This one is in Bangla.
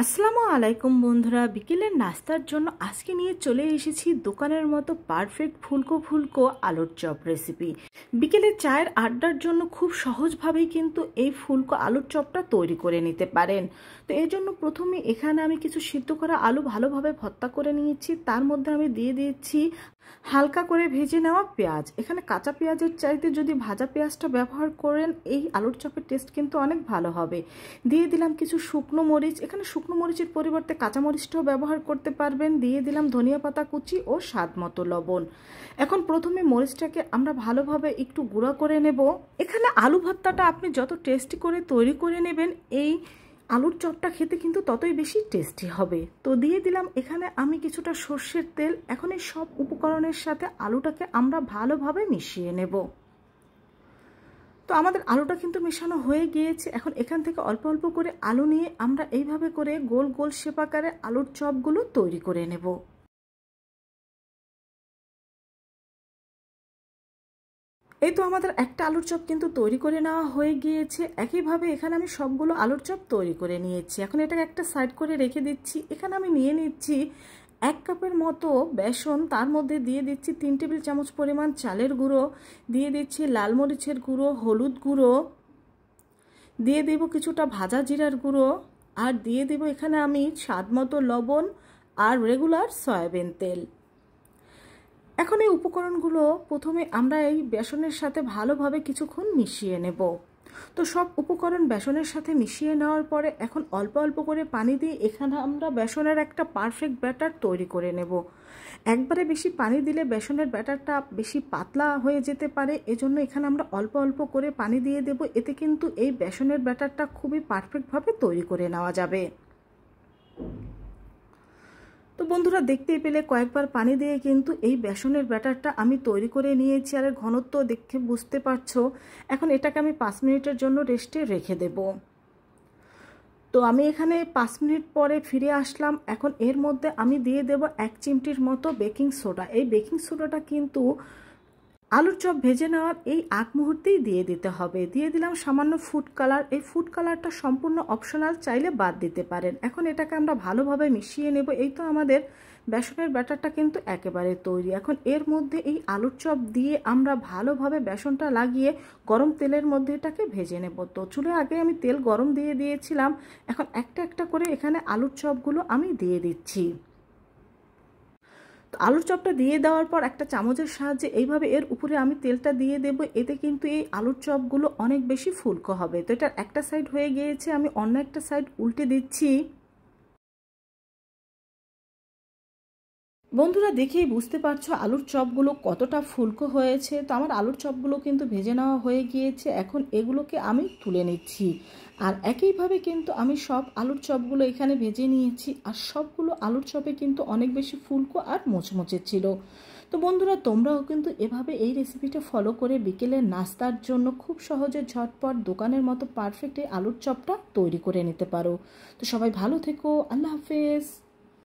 আসসালামু আলাইকুম বন্ধুরা, বিকেলের নাস্তার জন্য আজকে নিয়ে চলে এসেছি দোকানের মতো পারফেক্ট ফুলকো ফুলকো আলুর চপ রেসিপি। বিকেলের চায়ের আড্ডার জন্য খুব সহজভাবেই কিন্তু এই ফুলকো আলুর চপটা তৈরি করে নিতে পারেন। তো এর জন্য প্রথমে এখানে আমি কিছু সিদ্ধ করা আলু ভালোভাবে ভর্তা করে নিয়েছি। তার মধ্যে আমি দিয়ে দিয়েছি হালকা করে ভেজে নেওয়া পেঁয়াজ। এখানে কাঁচা পেঁয়াজের চাইতে যদি ভাজা পেঁয়াজটা ব্যবহার করেন এই আলুর চপের টেস্ট কিন্তু অনেক ভালো হবে। দিয়ে দিলাম কিছু শুকনো মরিচ, এখানে শুকনো মরিচের পরিবর্তে কাঁচা মরিচটাও ব্যবহার করতে পারবেন। দিয়ে দিলাম ধনিয়া পাতা কুচি ও স্বাদ মতো লবণ। এখন প্রথমে মরিচটাকে আমরা ভালোভাবে একটু গুঁড়া করে নেব। এখানে আলু ভর্তাটা আপনি যত টেস্টি করে তৈরি করে নেবেন এই আলুর চপটা খেতে কিন্তু ততই বেশি টেস্টি হবে। তো দিয়ে দিলাম এখানে আমি কিছুটা সর্ষের তেল। এখন এই সব উপকরণের সাথে আলুটাকে আমরা ভালোভাবে মিশিয়ে নেব। তো আমাদের আলুটা কিন্তু মেশানো হয়ে গিয়েছে। এখন এখান থেকে অল্প অল্প করে আলু নিয়ে আমরা এইভাবে করে গোল গোল শেপ আকারে আলুর চপগুলো তৈরি করে নেব। এই তো আমাদের একটা আলুর চপ কিন্তু তৈরি করে নেওয়া হয়ে গিয়েছে। একইভাবে এখানে আমি সবগুলো আলুর চপ তৈরি করে নিয়েছি। এখন এটাকে একটা সাইড করে রেখে দিচ্ছি। এখানে আমি নিয়ে নিচ্ছি 1 কাপের মতো বেসন। তার মধ্যে দিয়ে দিচ্ছি 3 টেবিল চামচ পরিমাণ চালের গুঁড়ো, দিয়ে দিচ্ছি লাল মরিচের গুঁড়ো, হলুদ গুঁড়ো, দিয়ে দেব কিছুটা ভাজা জিরার গুঁড়ো, আর দিয়ে দেব এখানে আমি স্বাদ মতো লবণ আর রেগুলার সয়াবিন তেল। এখন এই উপকরণগুলো প্রথমে আমরা এই বেসনের সাথে ভালোভাবে কিছুক্ষণ মিশিয়ে নেব। তো সব উপকরণ বেসনের সাথে মিশিয়ে নেওয়ার পরে এখন অল্প অল্প করে পানি দিয়ে এখানে আমরা বেসনের একটা পারফেক্ট ব্যাটার তৈরি করে নেব। একবারে বেশি পানি দিলে বেসনের ব্যাটারটা বেশি পাতলা হয়ে যেতে পারে, এজন্য এখানে আমরা অল্প অল্প করে পানি দিয়ে দেব। এতে কিন্তু এই বেসনের ব্যাটারটা খুবই পারফেক্টভাবে তৈরি করে নেওয়া যাবে। তো বন্ধুরা দেখতেই পেলে কয়েকবার পানি দিয়ে কিন্তু এই বেসনের ব্যাটারটা আমি তৈরি করে নিয়েছি। আর ঘনত্ব দেখে বুঝতে পারছো। এখন এটাকে আমি 5 মিনিটের জন্য রেস্টে রেখে দেব। তো আমি এখানে 5 মিনিট পরে ফিরে আসলাম। এখন এর মধ্যে আমি দিয়ে দেব 1 চিমটির মতো বেকিং সোডা। এই বেকিং সোডাটা কিন্তু আলুর চপ ভেজে নেওয়ার এই আগ মুহূর্তেই দিয়ে দিতে হবে। দিয়ে দিলাম সামান্য ফুড কালার। এই ফুড কালারটা সম্পূর্ণ অপশনাল, চাইলে বাদ দিতে পারেন। এখন এটাকে আমরা ভালোভাবে মিশিয়ে নেব। এই তো আমাদের বেসনের ব্যাটারটা কিন্তু একেবারে তৈরি। এখন এর মধ্যে এই আলুর চপ দিয়ে আমরা ভালোভাবে বেসনটা লাগিয়ে গরম তেলের মধ্যে এটাকে ভেজে নেব। তো চুলে আগে আমি তেল গরম দিয়ে দিয়েছিলাম। এখন একটা একটা করে এখানে আলুর চপগুলো আমি দিয়ে দিচ্ছি। তো আলুর চপটা দিয়ে দেওয়ার পর একটা চামচের সাহায্যে এইভাবে এর উপরে আমি তেলটা দিয়ে দেব। এতে কিন্তু এই আলুর চপগুলো অনেক বেশি ফুলকো হবে। তো এটার একটা সাইড হয়ে গিয়েছে, আমি অন্য একটা সাইড উল্টে দিচ্ছি। বন্ধুরা দেখেই বুঝতে পারছো আলুর চপগুলো কতটা ফুলকো হয়েছে। তো আমার আলুর চপগুলো কিন্তু ভেজে নেওয়া হয়ে গিয়েছে। এখন এগুলোকে আমি তুলে নিচ্ছি। আর একইভাবে কিন্তু আমি সব আলুর চপগুলো এখানে ভেজে নিয়েছি। আর সবগুলো আলুর চপে কিন্তু অনেক বেশি ফুলকো আর মোচমোচে ছিল। তো বন্ধুরা তোমরাও কিন্তু এভাবে এই রেসিপিটা ফলো করে বিকেলের নাস্তার জন্য খুব সহজে ঝটপট দোকানের মতো পারফেক্ট এই আলুর চপটা তৈরি করে নিতে পারো। তো সবাই ভালো থেকো। আল্লাহ হাফেজ।